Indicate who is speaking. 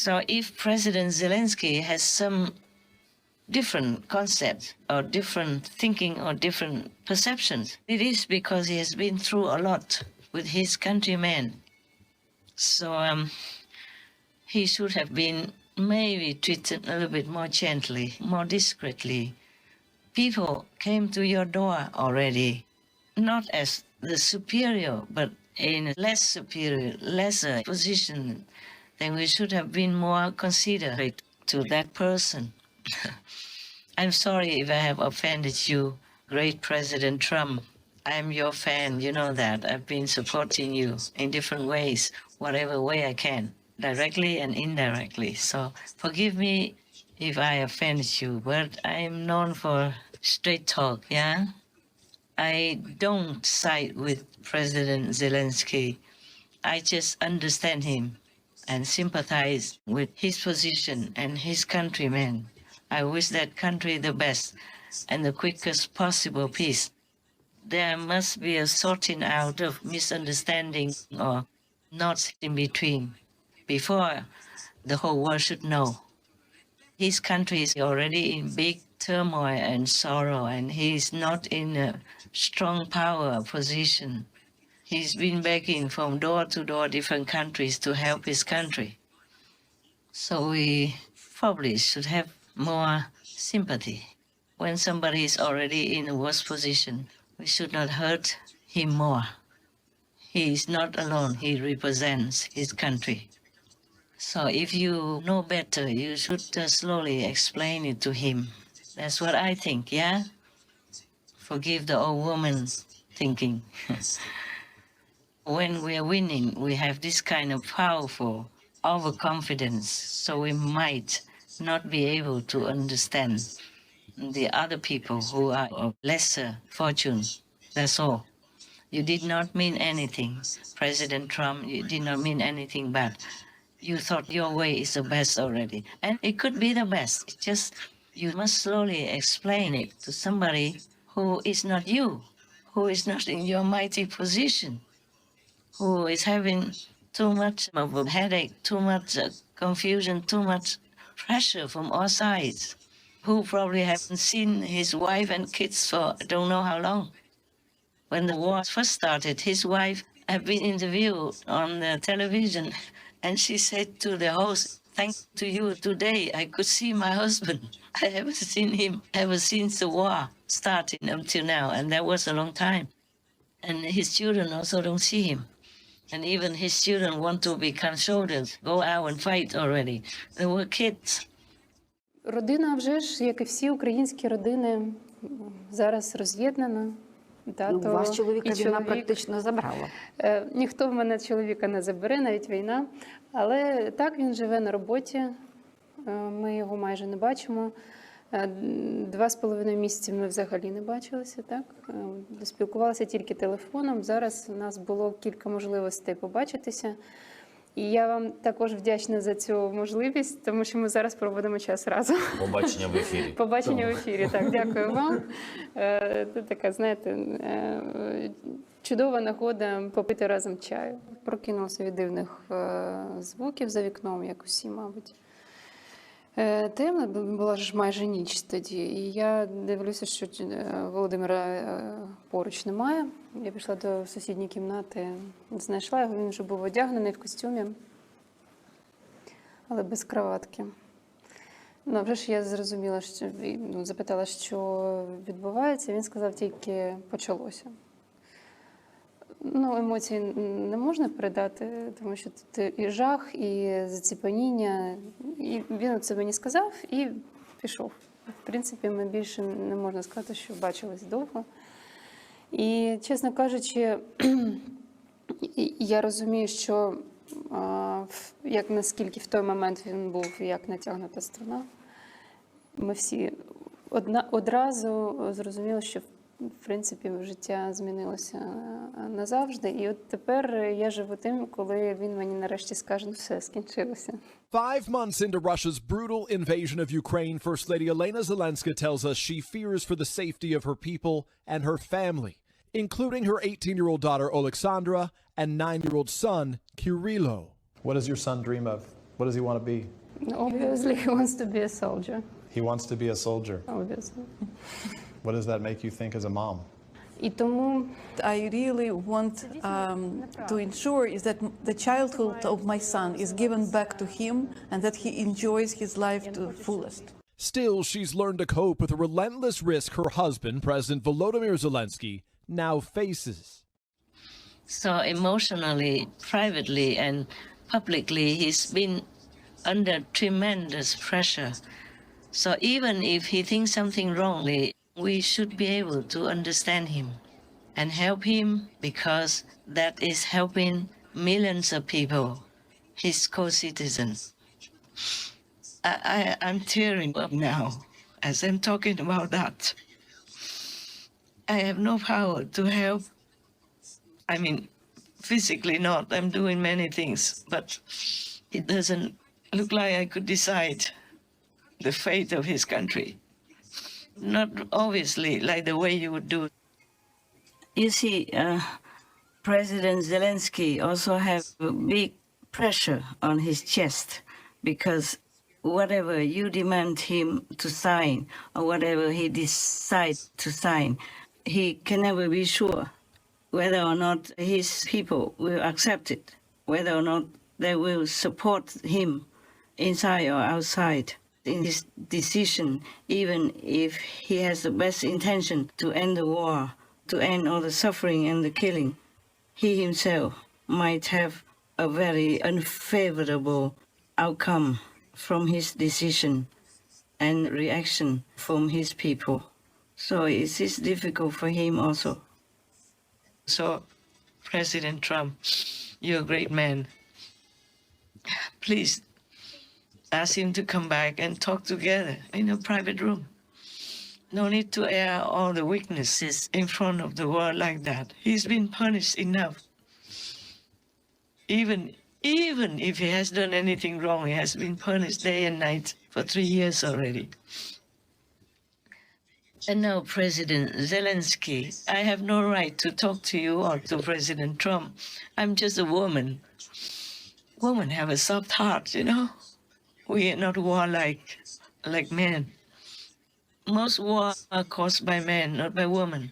Speaker 1: So if President Zelensky has some different concepts or different thinking or different perceptions, it is because he has been through a lot with his countrymen. So he should have been maybe treated a little bit more gently, more discreetly. People came to your door already, not as the superior, but in a less superior, lesser position. Then we should have been more considerate to that person. I'm sorry if I have offended you, great President Trump. I'm your fan, you know that. I've been supporting you in different ways, whatever way I can, directly and indirectly. So forgive me if I offended you, but I'm known for straight talk, yeah? I don't side with President Zelensky. I just understand him and sympathize with his position and his countrymen. I wish that country the best and the quickest possible peace. There must be a sorting out of misunderstanding or knots in between before the whole world should know. His country is already in big turmoil and sorrow, and he is not in a strong power position. He's been begging from door to door different countries to help his country. So we probably should have more sympathy. When somebody is already in a worse position, we should not hurt him more. He is not alone. He represents his country. So if you know better, you should slowly explain it to him. That's what I think, yeah? Forgive the old woman thinking. When we are winning, we have this kind of powerful overconfidence, so we might not be able to understand the other people who are of lesser fortune. That's all. You did not mean anything, President Trump. You did not mean anything bad. You thought your way is the best already. And it could be the best. It's just you must slowly explain it to somebody who is not you, who is not in your mighty position, who is having too much of a headache, too much confusion, too much pressure from all sides, who probably haven't seen his wife and kids for I don't know how long. When the war first started, his wife had been interviewed on the television, and she said to the host, "Thanks to you today, I could see my husband. I haven't seen him ever since the war started until now," and that was a long time. And his children also don't see him. And even his children want to become soldiers, go out and fight already. They were kids.
Speaker 2: Родина вже ж, як і всі українські родини, зараз роз'єднана.
Speaker 3: Ну, ваш чоловіка війна практично забрала.
Speaker 2: Ніхто в мене чоловіка не забере, навіть війна. Але так, він живе на роботі, ми його майже не бачимо. 2,5 місяці ми взагалі не бачилися, так? Спілкувалися тільки телефоном. Зараз у нас було кілька можливостей побачитися. І я вам також вдячна за цю можливість, тому що ми зараз проводимо час разом.
Speaker 4: Побачення в ефірі.
Speaker 2: Побачення в ефірі, так, дякую вам. Це така, знаєте, чудова нагода попити разом чаю. Прокинулася від дивних звуків за вікном, як усі, мабуть. Темно, була ж майже ніч тоді, і я дивлюся, що Володимира поруч немає. Я пішла до сусідньої кімнати, знайшла його, він вже був одягнений в костюмі, але без краватки. Ну, вже ж я зрозуміла, що, запитала, що відбувається, він сказав, тільки почалося. Ну, емоції не можна передати, тому що тут і жах, і заціпаніння. І він це мені сказав і пішов. В принципі, ми більше не можна сказати, що бачились довго. І, чесно кажучи, я розумію, що як наскільки в той момент він був як натягнута струна, ми всі одразу зрозуміли, що в принципі, життя змінилося назавжди. І от тепер я живу тим, коли він мені нарешті скаже, ну все, скінчилося.
Speaker 5: 5 months into Russia's brutal invasion of Ukraine, First Lady Elena Zelenska tells us she fears for the safety of her people and her family, including her 18-year-old daughter, Alexandra, and 9-year-old son, Kirilo.
Speaker 6: What does your son dream of?
Speaker 4: What does he want to be?
Speaker 2: Obviously, he wants to be a soldier.
Speaker 4: He wants to be a soldier.
Speaker 2: Obviously.
Speaker 4: What does that make you think as a mom?
Speaker 2: І тому
Speaker 6: I really want to ensure is that the childhood of my son is given back to him and that he enjoys his life to the fullest.
Speaker 5: Still, she's learned to cope with the relentless risk her husband, President Volodymyr Zelensky, now faces.
Speaker 1: So emotionally, privately, and publicly, he's been under tremendous pressure. So even if he thinks something wrongly, we should be able to understand him and help him, because that is helping millions of people, his co-citizens. I'm tearing up now as I'm talking about that. I have no power to help. I mean, physically not. I'm doing many things, but it doesn't look like I could decide the fate of his country. Not obviously like the way you would do. You see, President Zelensky also has a big pressure on his chest, because whatever you demand him to sign or whatever he decides to sign, he can never be sure whether or not his people will accept it, whether or not they will support him inside or outside in his decision, even if he has the best intention to end the war, to end all the suffering and the killing. He himself might have a very unfavorable outcome from his decision and reaction from his people. So it is difficult for him also. So, President Trump, you're a great man. Please ask him to come back and talk together in a private room. No need to air all the weaknesses in front of the world like that. He's been punished enough. Even if he has done anything wrong, he has been punished day and night for 3 years already. And now, President Zelensky, I have no right to talk to you or to President Trump. I'm just a woman. Women have a soft heart, you know? We are not warlike like men. Most wars are caused by men, not by women.